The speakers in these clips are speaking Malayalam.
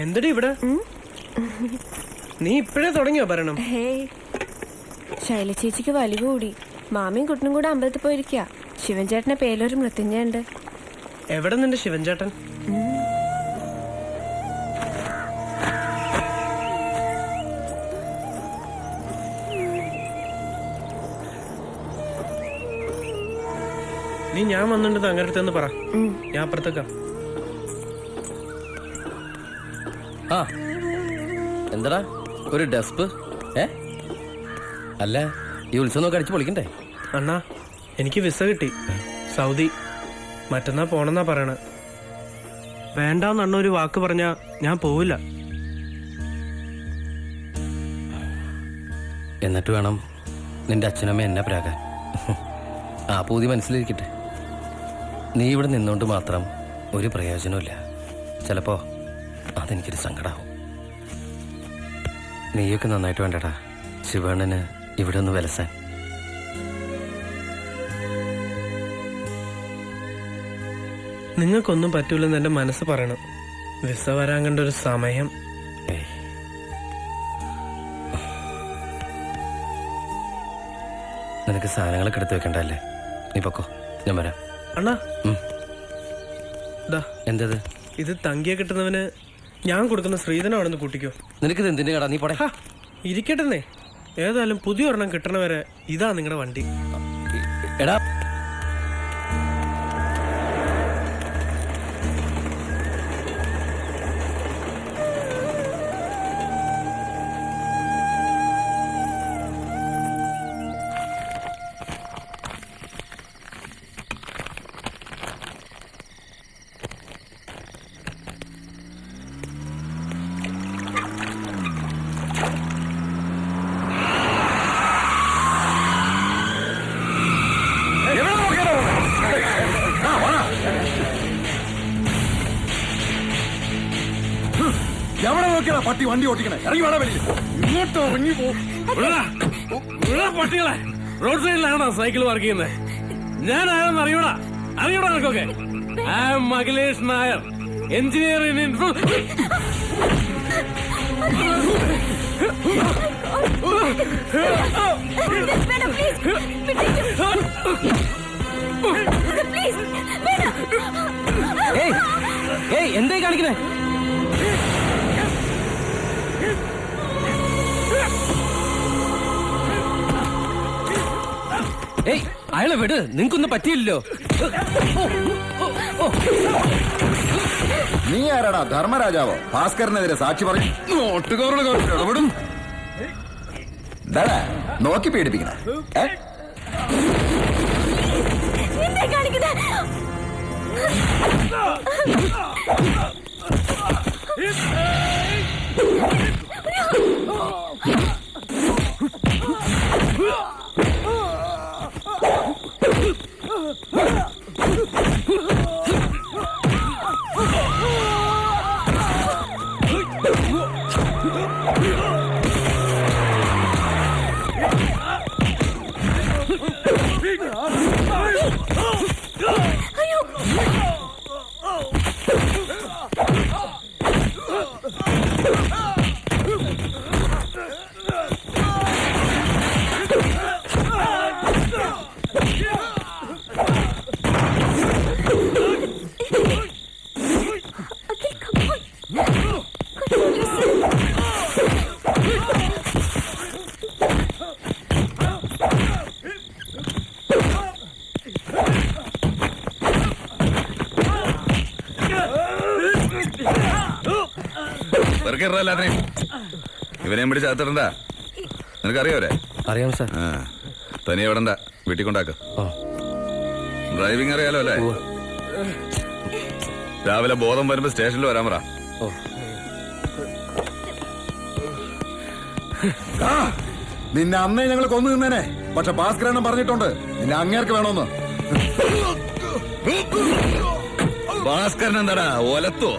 എന്തടി ഇവിടെ? നീ ഇപ്പഴേ തുടങ്ങിയോ ഭരണം? ശൈല ചേച്ചിക്ക് വലി കൂടി. മാമിയും കുട്ടനും കൂടെ അമ്പലത്തിൽ പോയിരിക്കുക. ശിവൻ ചേട്ടന്റെ പേരിലൊരു മൃത്യുഞ്ജയുണ്ട്. എവിടെ നിന്റെ ശിവൻ ചേട്ടൻ? നീ ഞാൻ വന്നിട്ട് അങ്ങനെ അടുത്തെന്ന് പറ, ഞാൻ അപ്പുറത്തേക്കാ. ആ എന്താടാ ഒരു ഡെസ്പ്? അല്ല ഈ ഉത്സവം അടിച്ചു പൊളിക്കണ്ടേ? അണ്ണാ എനിക്ക് വിസ കിട്ടി, സൗദി. മറ്റന്നാ പോണെന്നാ പറയണ. വേണ്ടാന്ന് അണ്ണ ഒരു വാക്ക് പറഞ്ഞാ ഞാൻ പോവില്ല. എന്നിട്ട് വേണം നിന്റെ അച്ഛനമ്മ എന്നെ പ്രാകാൻ. ആ പൂതി മനസ്സിലിരിക്കട്ടെ. നീ ഇവിടെ നിന്നോണ്ട് മാത്രം ഒരു പ്രയോജനമില്ല. ചിലപ്പോ അതെനിക്കൊരു സങ്കടാവും. നീയൊക്കെ നന്നായിട്ട് വേണ്ടടാ ശിവണ്ണന് ഇവിടെ ഒന്ന് വിലസാൻ. നിങ്ങൾക്കൊന്നും പറ്റൂലെന്ന് എന്റെ മനസ്സ് പറയണം. വിസ വരാൻ കണ്ട ഒരു സമയം. നിനക്ക് സാധനങ്ങളൊക്കെ എടുത്ത് വെക്കണ്ടല്ലേ? നീ പൊക്കോ, ഞാൻ വരാം. അണ്ണാ എന്തത്? ഇത് തങ്കിയെ കിട്ടുന്നവന് ഞാൻ കൊടുക്കുന്ന ശ്രീധനം അവിടെ നിന്ന് കൂട്ടിക്കോ. നിനക്കിത് എന്തിന്റെ കടാ? നീ പോടെ. ഇരിക്കട്ടെന്നേ, ഏതായാലും പുതിയ ഒരെണ്ണം കിട്ടണവരെ ഇതാ നിങ്ങളുടെ വണ്ടി. എടാ എവിടെ നോക്കിയാ പട്ടി വണ്ടി ഓട്ടിക്കണേ? ഇറങ്ങി വേണം വലിയ ഇങ്ങോട്ടോ ഇറങ്ങി പട്ടികളെ റോഡ് സൈഡിലാണോ സൈക്കിൾ പാർക്ക് ചെയ്യുന്നത്? ഞാൻ ആരെന്ന് അറിയൂടാ? അറിയൂടാ നിനക്കൊക്കെ? I am Akhilesh Nair, engineer in എന്തായി കാണിക്കണേ? അയാളെ വിട്, നിങ്ങൾക്കൊന്നും പറ്റിയില്ലല്ലോ. നീ ആരാടാ? ധർമ്മരാജാവോ? ഭാസ്കരനെതിരെ സാക്ഷി പറഞ്ഞു ഇടപെടും? നോക്കി പേടിപ്പിക്കണ. ഇവനെ പിടിച്ച് അകത്തിടണ്ട. നിനക്കറിയോരെ? അറിയാം സാർ. തനിയെ വിടണ്ട, വീട്ടിൽ കൊണ്ടാക്ക. ഡ്രൈവിംഗ് അറിയാലോ അല്ലേ? രാവിലെ ബോധം വരുമ്പോ സ്റ്റേഷനിൽ വരാൻ പറ. നിന്നെ അന്നേ ഞങ്ങൾ കൊന്നു നിന്നേനെ. പക്ഷെ ഭാസ്കരണ്ണം പറഞ്ഞിട്ടുണ്ട് നിന്നെ അങ്ങേർക്ക് വേണോന്ന്. ഭാസ്കരൻ എന്താടാ ഒലത്തോ?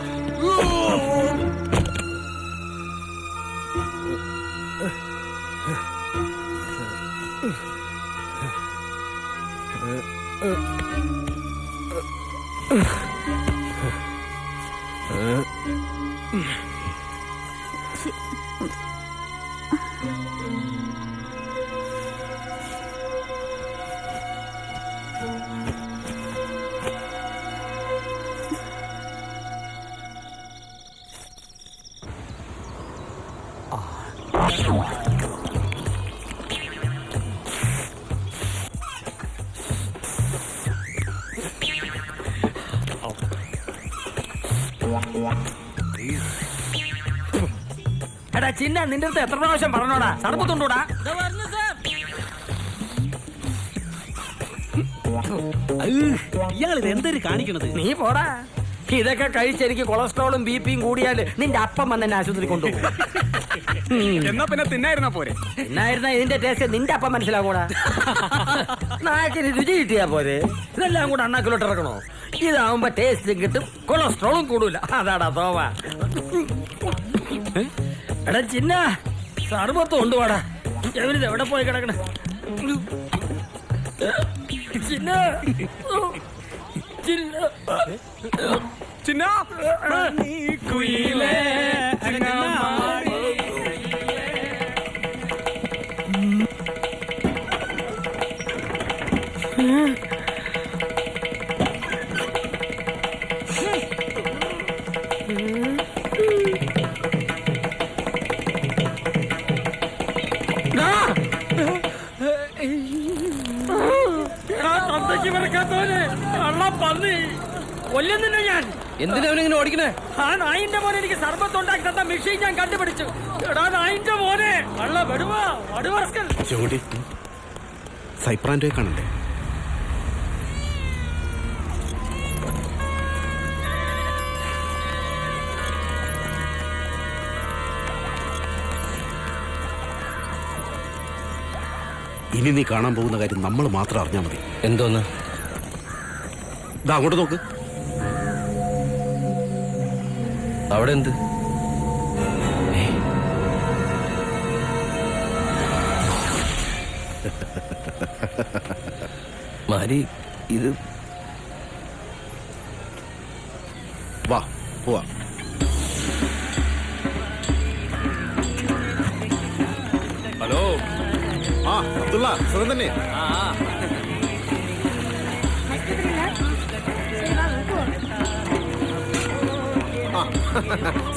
എടാ ചിന്ന നിന്റെ അടുത്ത് എത്ര പ്രാവശ്യം പറഞ്ഞോടാ സർബത്തുണ്ടോടാ? ഇയാളിത് എന്തൊരു കാണിക്കണത്? നീ പോടാ. ഇതൊക്കെ കഴിച്ചെനിക്ക് കൊളസ്ട്രോളും ബിപിയും കൂടിയാല് നിന്റെ അപ്പം വന്ന് എന്നെ ആശുപത്രി കൊണ്ടുപോകും. എന്നാ പിന്നെ തിന്നായിരുന്നാ പോരെ? എന്നായിരുന്ന ഇതിന്റെ ടേസ്റ്റ് നിന്റെ അപ്പം മനസ്സിലാകൂടാ. നാക്കിന് രുചി കിട്ടിയാ പോരെ. ഇതെല്ലാം കൂടെ അണ്ണാക്കിലോട്ട് ഇറക്കണോ? ഇതാവുമ്പോ ടേസ്റ്റും കിട്ടും, കൊളസ്ട്രോളും കൂടൂല. അതാടാ തോവ. എടാ ചിന്ന സർബത്ത് കൊണ്ടുപോടാ. എവരിത് എവിടെ പോയി കിടക്കണ? ചിന്ന ചിന്ന കുയിലേ കൊല്ലുന്നില്ല ഞാൻ. എന്തിനാവനിങ്ങനെ ഓടിക്കണേ? ആ നായിന്റെ മോനെ എനിക്ക് സർബത്ത് ഉണ്ടാക്കി തന്ന മെഷീൻ ഞാൻ കണ്ടുപിടിച്ചു. എടാ നായിന്റെ മോനെ വള്ള വെടുവാ വടുവർക്കൽ. ചോടി സൈപ്രാൻഡോയെ കാണണ്ടേ? ഇനി നീ കാണാൻ പോകുന്ന കാര്യം നമ്മൾ മാത്രം അറിഞ്ഞാൽ മതി. എന്തോന്ന്? ഇതാ അങ്ങോട്ട് നോക്ക്. അവിടെ എന്ത്? മാരി, ഇത് വാ പോവാ. ഹലോ. ആ അബ്ദുള്ള, സുഖം തന്നെ?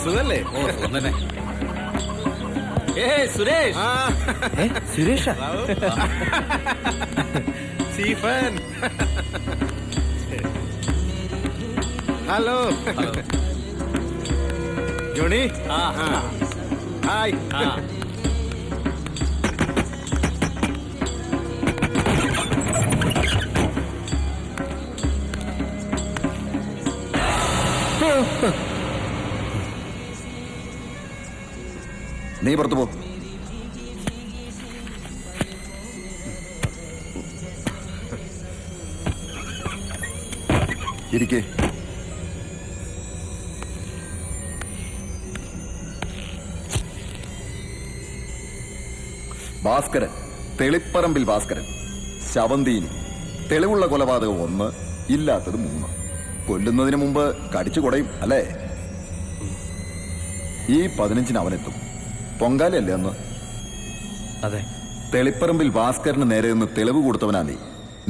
സുഖല്ലേ? ഓ സുഖം തന്നെ. Suresh Suresh Stephen. Hello Johnny. Hi. നീ പുറത്തു പോ. ഇരിക്കേ. ഭാസ്കരൻ, തെളിപ്പറമ്പിൽ ഭാസ്കരൻ, ശവന്തീനി. തെളിവുള്ള കൊലപാതകം 1, ഇല്ലാത്തത് 3. കൊല്ലുന്നതിന് മുമ്പ് കടിച്ചു കുടയും അല്ലേ? ഈ 15-ന് അവനെത്തും. പൊങ്കാലയല്ലേ അന്ന്? അതെ. തെളിപ്പറമ്പിൽ ഭാസ്കരന് നേരെ നിന്ന് തെളിവ് കൊടുത്തവനാ നീ.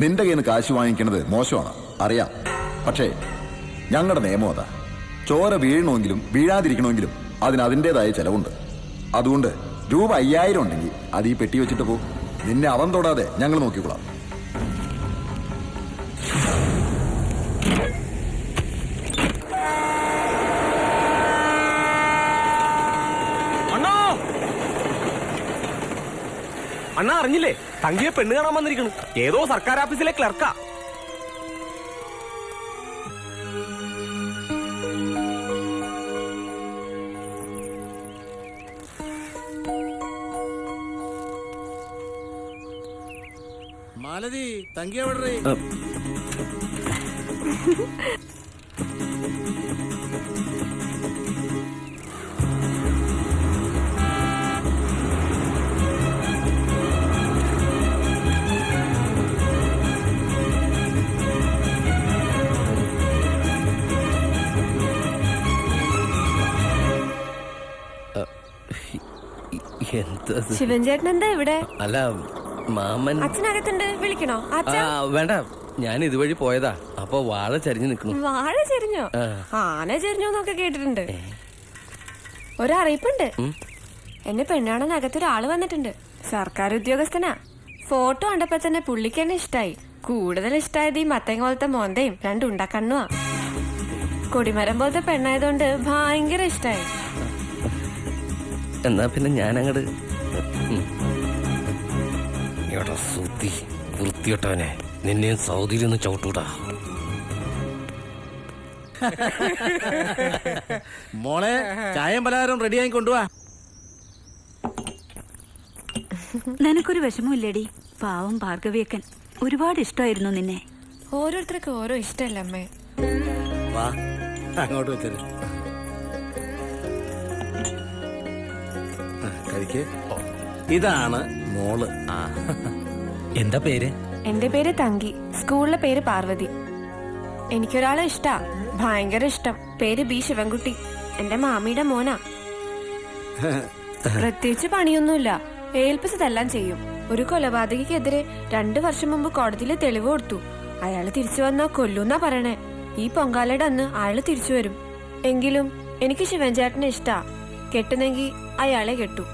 നിന്റെ കയ്യിൽ നിന്ന് കാശ് വാങ്ങിക്കുന്നത് മോശമാണ്, അറിയാം. പക്ഷേ ഞങ്ങളുടെ നിയമം അതാ. ചോര വീഴണമെങ്കിലും വീഴാതിരിക്കണമെങ്കിലും അതിന് അതിൻ്റെതായ ചെലവുണ്ട്. അതുകൊണ്ട് രൂപ 5000 ഉണ്ടെങ്കിൽ അത് ഈ പെട്ടി വെച്ചിട്ട് പോ. നിന്നെ അവൻ തൊടാതെ ഞങ്ങൾ നോക്കിക്കൊള്ളാം. അണ്ണാ അറിഞ്ഞില്ലേ? തങ്കിയെ പെണ്ണ് കാണാൻ വന്നിരിക്കണു. ഏതോ സർക്കാർ ഓഫീസിലെ ക്ലർക്കാ. മാലതി, തങ്കി എവിടെ? എന്താ ഇത്? ശിവൻ ചേട്ടൻ എന്താ ഇവിടെ? അല്ല മാമൻ അച്ഛനകത്തുണ്ട്, വിളിക്കണോ? ആ, അച്ഛൻ വേണ്ട, ഞാൻ ഇതുവഴി പോയതാ. അപ്പൊ വാഴ ചരിഞ്ഞു നിൽക്കണു. വാഴ ചെരിഞ്ഞോ? ആ. ആന ചെരിഞ്ഞോ എന്നൊക്കെ കേട്ടിട്ടുണ്ട്. ഒരറിയിപ്പുണ്ട്. എന്നെ പെണ്ണാണെന്ന് അകത്തൊരാള് വന്നിട്ടുണ്ട്. സർക്കാർ ഉദ്യോഗസ്ഥനാ. ഫോട്ടോ കണ്ടപ്പോ തന്നെ പുള്ളിക്ക് എന്നെ ഇഷ്ടായി. കൂടുതൽ ഇഷ്ടായത് ഈ മത്തങ്ങ പോലത്തെ മോന്തയും രണ്ടുണ്ടക്കണ്ണുവാ. കൊടിമരം പോലത്തെ പെണ്ണായതുകൊണ്ട് ഭയങ്കര ഇഷ്ടായി. എന്നാ പിന്നെ ഞാൻ അങ്ങട് എടാ സുത്തി വൃത്തിയോട്ടവനെ, നിന്നെയും സൗദിയിലൊന്ന് ചവിട്ടൂടാ. മോളെ ചായം പലഹാരം റെഡിയായി കൊണ്ടുപോവാ. നിനക്കൊരു വിഷമമില്ലേടി? പാവം ഭാർഗവിയക്കൻ ഒരുപാട് ഇഷ്ടമായിരുന്നു നിന്നെ. ഓരോരുത്തർക്ക് ഓരോ ഇഷ്ടമല്ലേ അമ്മേ. വാ അങ്ങോട്ട് വെച്ചത് കഴിക്ക്. ഇതാണ് മോള്. എന്താ പേര്? എന്റെ പേര് തങ്കി, സ്കൂളിലെ പേര് പാർവതി. എനിക്കൊരാളെ ഇഷ്ടാ, ഭയങ്കര ഇഷ്ടം. പേര് ബി ശിവൻകുട്ടി. എന്റെ മാമിയുടെ മോനാ. പ്രത്യേകിച്ച് പണിയൊന്നുമില്ല, ഏൽപ്പിച്ചതെല്ലാം ചെയ്യും. ഒരു കൊലപാതകയ്ക്കെതിരെ 2 വർഷം മുമ്പ് കോടതിയിൽ തെളിവ് കൊടുത്തു. അയാള് തിരിച്ചു വന്നാ കൊല്ലൂന്നാ പറയണേ. ഈ പൊങ്കാലയുടെ അന്ന് അയാള് തിരിച്ചു വരും. എങ്കിലും എനിക്ക് ശിവൻചേട്ടനെ ഇഷ്ടാ. കെട്ടുന്നെങ്കി അയാളെ കെട്ടു.